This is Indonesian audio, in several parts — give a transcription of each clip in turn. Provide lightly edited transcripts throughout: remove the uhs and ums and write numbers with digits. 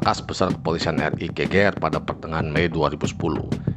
Markas Besar Kepolisian RI geger pada pertengahan Mei 2010.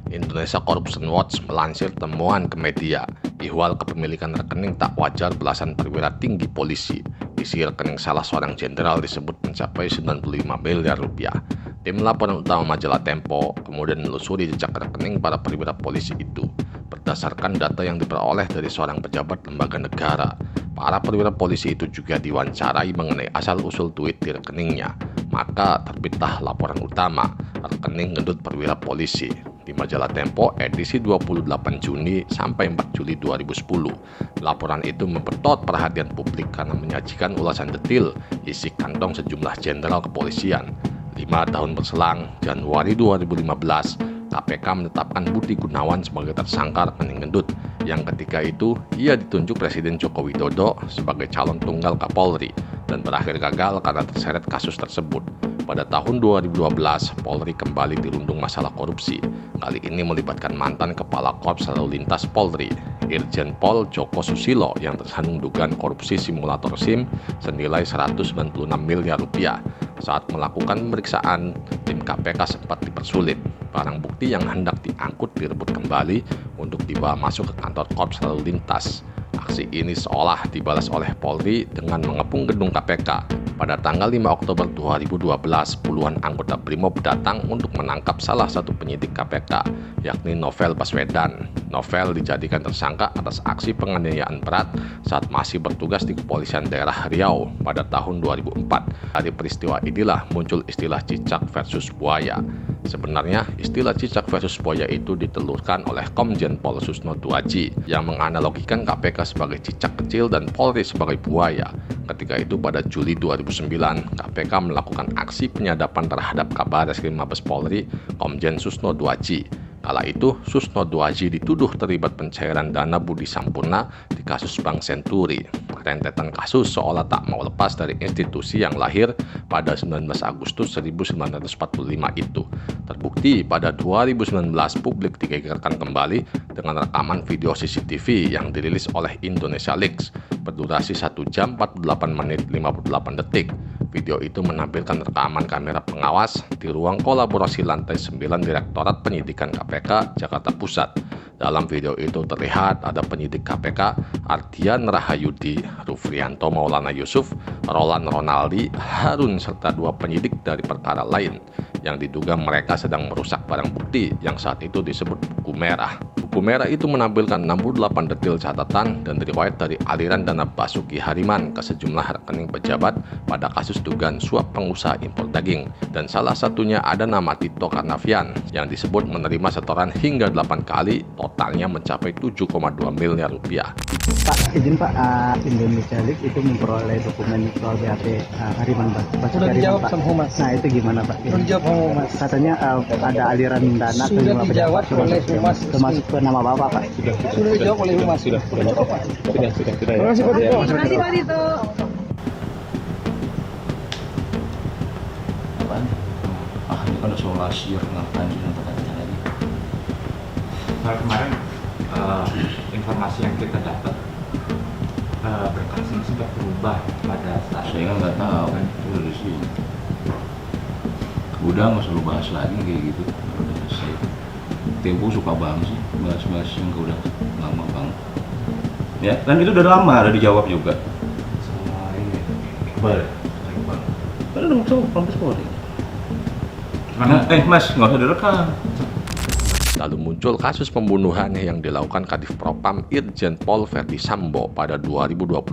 Indonesia Corruption Watch melansir temuan ke media, ihwal kepemilikan rekening tak wajar belasan perwira tinggi polisi. Isi rekening salah seorang jenderal disebut mencapai 95 miliar rupiah. Tim laporan utama majalah Tempo kemudian menelusuri jejak rekening para perwira polisi itu. Berdasarkan data yang diperoleh dari seorang pejabat lembaga negara, para perwira polisi itu juga diwawancarai mengenai asal-usul duit di rekeningnya. Maka terbitlah laporan utama rekening gendut perwira polisi di majalah Tempo edisi 28 Juni sampai 4 Juli 2010. Laporan itu mempertot perhatian publik karena menyajikan ulasan detil isi kantong sejumlah jenderal kepolisian. 5 tahun berselang, Januari 2015, KPK menetapkan Budi Gunawan sebagai tersangka rekening gendut yang ketika itu ia ditunjuk Presiden Joko Widodo sebagai calon tunggal Kapolri dan berakhir gagal karena terseret kasus tersebut. Pada tahun 2012, Polri kembali dirundung masalah korupsi. Kali ini melibatkan mantan Kepala Korps Lalu Lintas Polri, Irjen Pol Joko Susilo yang tersandung dugaan korupsi simulator SIM senilai 196 miliar rupiah. Saat melakukan pemeriksaan, tim KPK sempat dipersulit. Barang bukti yang hendak diangkut direbut kembali untuk dibawa masuk ke kantor Korps Lalu Lintas. Aksi ini seolah dibalas oleh Polri dengan mengepung gedung KPK. Pada tanggal 5 Oktober 2012, puluhan anggota BRIMOB datang untuk menangkap salah satu penyidik KPK, yakni Novel Baswedan. Novel dijadikan tersangka atas aksi penganiayaan berat saat masih bertugas di Kepolisian Daerah Riau pada tahun 2004. Dari peristiwa inilah muncul istilah cicak versus buaya. Sebenarnya, istilah cicak versus buaya itu ditelurkan oleh Komjen Pol Susno Duaji yang menganalogikan KPK sebagai cicak kecil dan Polri sebagai buaya. Ketika itu pada Juli 2009, KPK melakukan aksi penyadapan terhadap Kabareskrim Mabes Polri, Komjen Susno Duaji. Kala itu, Susno Duaji dituduh terlibat pencairan dana Budi Sampurna di kasus Bank Senturi. Rentetan kasus seolah tak mau lepas dari institusi yang lahir pada 19 Agustus 1945 itu. Terbukti pada 2019 publik digegerkan kembali dengan rekaman video CCTV yang dirilis oleh Indonesia Leaks berdurasi 1 jam 48 menit 58 detik. Video itu menampilkan rekaman kamera pengawas di ruang kolaborasi lantai 9 Direktorat Penyidikan KPK Jakarta Pusat. Dalam video itu terlihat ada penyidik KPK Ardian Rahayudi, Rufrianto Maulana Yusuf, Roland Ronaldi, Harun serta 2 penyidik dari perkara lain yang diduga mereka sedang merusak barang bukti yang saat itu disebut buku merah. Buku merah itu menampilkan 68 detil catatan dan riwayat dari aliran dana Basuki Hariman ke sejumlah rekening pejabat pada kasus dugaan suap pengusaha impor daging, dan salah satunya ada nama Tito Karnavian yang disebut menerima setoran hingga 8 kali, totalnya mencapai 7,2 miliar rupiah. Pak, izin Pak, Indonesia Leaks itu memperoleh dokumen soal BAP Hariman Basuki Sudah Hariman, dijawab Pak. sama Humas. Nah itu gimana Pak? Sudah dijawab sama Humas. Katanya ada aliran dana ke Sudah lima dijawab pejabat oleh Humas. termasuk ke nama Bapak Pak. Sudah dijawab oleh Humas. Sudah. Cukup Pak. Sudah. Terima kasih Pak Tito. Terima kasih Pak Tito. Ini kan udah soal asyir, ngapain sih tanya lagi? Kemarin informasi yang kita dapat berkasnya sempat berubah pada saat Saya kan nggak tahu kan, itu dari sini. Udah nggak usah lu bahas lagi kayak gitu, udah selesai. Tempo suka banget sih bahas-bahas yang udah lama banget. Ya, dan itu udah lama, udah dijawab juga. sama ini. Boleh. Kan udah tahu kampus Polri. Gimana? Mas, nggak usah direkam. Lalu muncul kasus pembunuhan yang dilakukan Kadif Propam Irjen Pol Verdi Sambo pada 2022.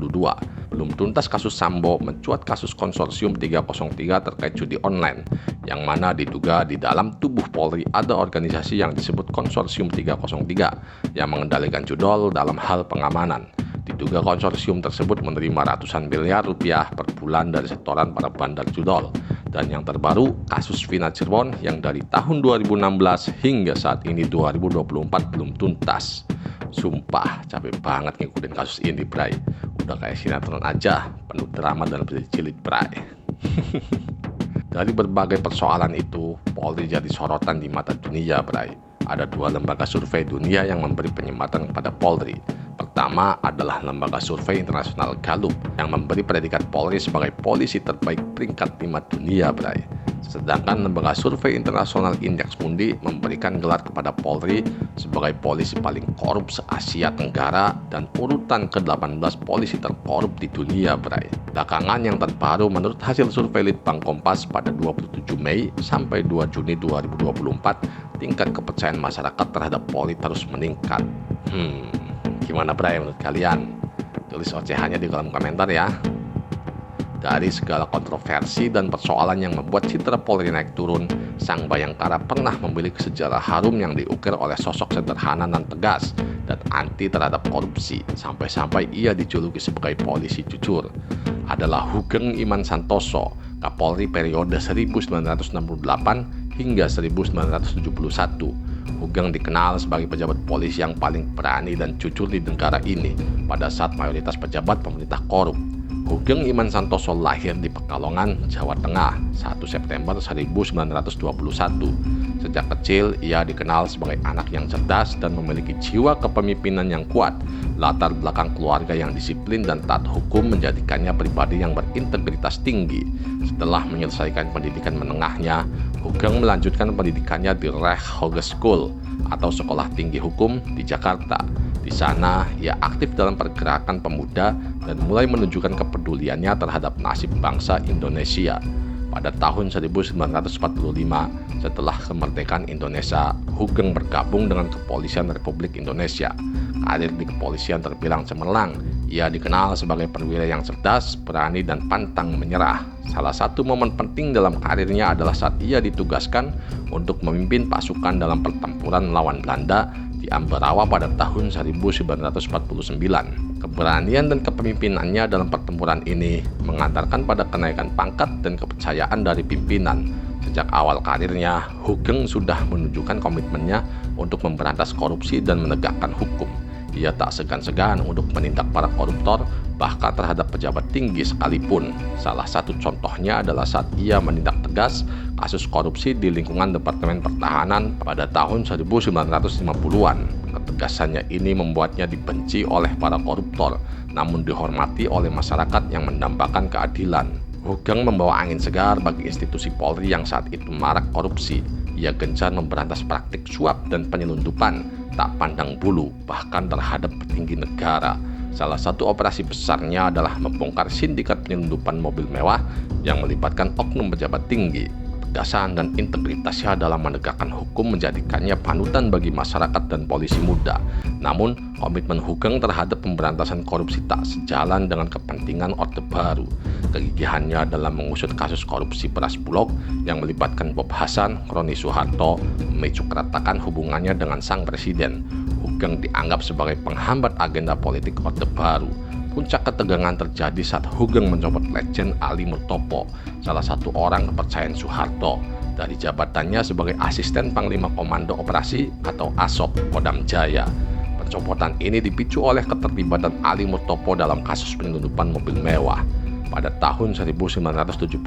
Belum tuntas kasus Sambo, mencuat kasus konsorsium 303 terkait judi online, yang mana diduga di dalam tubuh Polri ada organisasi yang disebut konsorsium 303 yang mengendalikan judol dalam hal pengamanan. Diduga konsorsium tersebut menerima ratusan miliar rupiah per bulan dari setoran para bandar judol. Dan yang terbaru, kasus Vina Cirebon yang dari tahun 2016 hingga saat ini 2024 belum tuntas. Sumpah, capek banget ngikutin kasus ini, Bray. Udah kayak sinetron aja, penuh drama dan berjilid, Bray. Dari berbagai persoalan itu, Polri jadi sorotan di mata dunia, Bray. Ada 2 lembaga survei dunia yang memberi penyematan kepada Polri. Pertama adalah lembaga survei internasional Gallup yang memberi predikat Polri sebagai polisi terbaik peringkat 5 dunia, Bray. Sedangkan lembaga survei internasional Indeks Mundi memberikan gelar kepada Polri sebagai polisi paling korup se-Asia Tenggara dan urutan ke-18 polisi terkorup di dunia, Bray. Belakangan yang terbaru menurut hasil survei Litbang Kompas pada 27 Mei sampai 2 Juni 2024, tingkat kepercayaan masyarakat terhadap Polri terus meningkat. Gimana, Bray, menurut kalian? Tulis ocehannya di kolom komentar ya. Dari segala kontroversi dan persoalan yang membuat citra Polri naik turun, Sang Bayangkara pernah memiliki sejarah harum yang diukir oleh sosok sederhana dan tegas dan anti terhadap korupsi, sampai-sampai ia dijuluki sebagai polisi jujur. Adalah Hugeng Iman Santoso, Kapolri periode 1968 hingga 1971. Hugeng dikenal sebagai pejabat polisi yang paling berani dan jujur di negara ini pada saat mayoritas pejabat pemerintah korup. Hugeng Iman Santoso lahir di Pekalongan, Jawa Tengah, 1 September 1921. Sejak kecil, ia dikenal sebagai anak yang cerdas dan memiliki jiwa kepemimpinan yang kuat. Latar belakang keluarga yang disiplin dan taat hukum menjadikannya pribadi yang berintegritas tinggi. Setelah menyelesaikan pendidikan menengahnya, Hugeng melanjutkan pendidikannya di Recht Hogeschool atau Sekolah Tinggi Hukum di Jakarta. Di sana, ia aktif dalam pergerakan pemuda dan mulai menunjukkan kepeduliannya terhadap nasib bangsa Indonesia. Pada tahun 1945, setelah kemerdekaan Indonesia, Hugeng bergabung dengan Kepolisian Republik Indonesia. Karir di kepolisian terbilang cemerlang. Ia dikenal sebagai perwira yang cerdas, berani, dan pantang menyerah. Salah satu momen penting dalam karirnya adalah saat ia ditugaskan untuk memimpin pasukan dalam pertempuran melawan Belanda di Ambarawa pada tahun 1949. Keberanian dan kepemimpinannya dalam pertempuran ini mengantarkan pada kenaikan pangkat dan kepercayaan dari pimpinan. Sejak awal karirnya, Hugeng sudah menunjukkan komitmennya untuk memberantas korupsi dan menegakkan hukum. Ia tak segan-segan untuk menindak para koruptor, bahkan terhadap pejabat tinggi sekalipun. Salah satu contohnya adalah saat ia menindak tegas kasus korupsi di lingkungan Departemen Pertahanan pada tahun 1950-an. Ketegasannya ini membuatnya dibenci oleh para koruptor, namun dihormati oleh masyarakat yang mendambakan keadilan. Hugeng membawa angin segar bagi institusi Polri yang saat itu marak korupsi. Ia gencar memberantas praktik suap dan penyelundupan, tak pandang bulu, bahkan terhadap petinggi negara. Salah satu operasi besarnya adalah membongkar sindikat penyelundupan mobil mewah yang melibatkan oknum pejabat tinggi. Ketegasan dan integritasnya dalam menegakkan hukum menjadikannya panutan bagi masyarakat dan polisi muda. Namun, komitmen Hugeng terhadap pemberantasan korupsi tak sejalan dengan kepentingan Orde Baru. Kegigihannya dalam mengusut kasus korupsi beras Bulog yang melibatkan Bob Hasan, Roni Soeharto, memicu keretakan hubungannya dengan sang presiden. Hugeng dianggap sebagai penghambat agenda politik Orde Baru. Puncak ketegangan terjadi saat Hugeng mencopot Letjen Ali Murtopo, salah satu orang kepercayaan Soeharto, dari jabatannya sebagai Asisten Panglima Komando Operasi atau ASOP Kodam Jaya. Pencopotan ini dipicu oleh keterlibatan Ali Murtopo dalam kasus penyelundupan mobil mewah. Pada tahun 1971,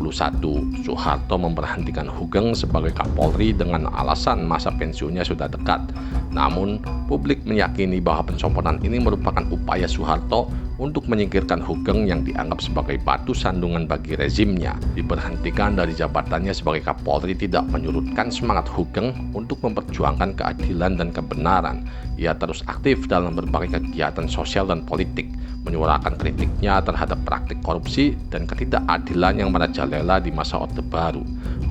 Soeharto memberhentikan Hugeng sebagai Kapolri dengan alasan masa pensiunnya sudah dekat. Namun, publik meyakini bahwa pencopotan ini merupakan upaya Soeharto untuk menyingkirkan Hugeng yang dianggap sebagai batu sandungan bagi rezimnya. Diberhentikan dari jabatannya sebagai Kapolri tidak menyurutkan semangat Hugeng untuk memperjuangkan keadilan dan kebenaran. Ia terus aktif dalam berbagai kegiatan sosial dan politik, menyuarakan kritiknya terhadap praktik korupsi dan ketidakadilan yang merajalela di masa Orde Baru.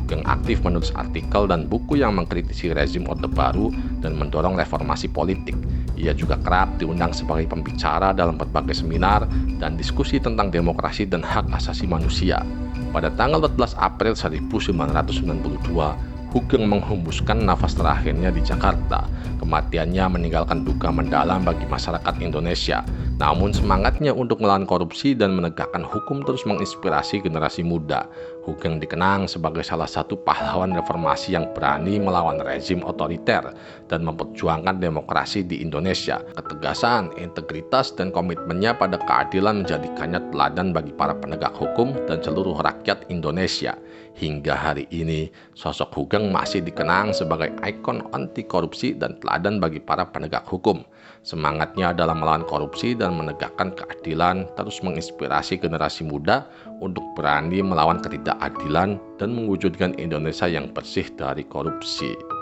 Hugeng aktif menulis artikel dan buku yang mengkritisi rezim Orde Baru dan mendorong reformasi politik. Ia juga kerap diundang sebagai pembicara dalam berbagai seminar dan diskusi tentang demokrasi dan hak asasi manusia. Pada tanggal 14 April 1992, Hugeng menghembuskan nafas terakhirnya di Jakarta. Kematiannya meninggalkan duka mendalam bagi masyarakat Indonesia. Namun semangatnya untuk melawan korupsi dan menegakkan hukum terus menginspirasi generasi muda. Hugeng dikenang sebagai salah satu pahlawan reformasi yang berani melawan rezim otoriter dan memperjuangkan demokrasi di Indonesia. Ketegasan, integritas, dan komitmennya pada keadilan menjadikannya teladan bagi para penegak hukum dan seluruh rakyat Indonesia. Hingga hari ini, sosok Hugeng masih dikenang sebagai ikon anti korupsi dan teladan bagi para penegak hukum. Semangatnya dalam melawan korupsi dan menegakkan keadilan terus menginspirasi generasi muda untuk berani melawan ketidakadilan dan mewujudkan Indonesia yang bersih dari korupsi.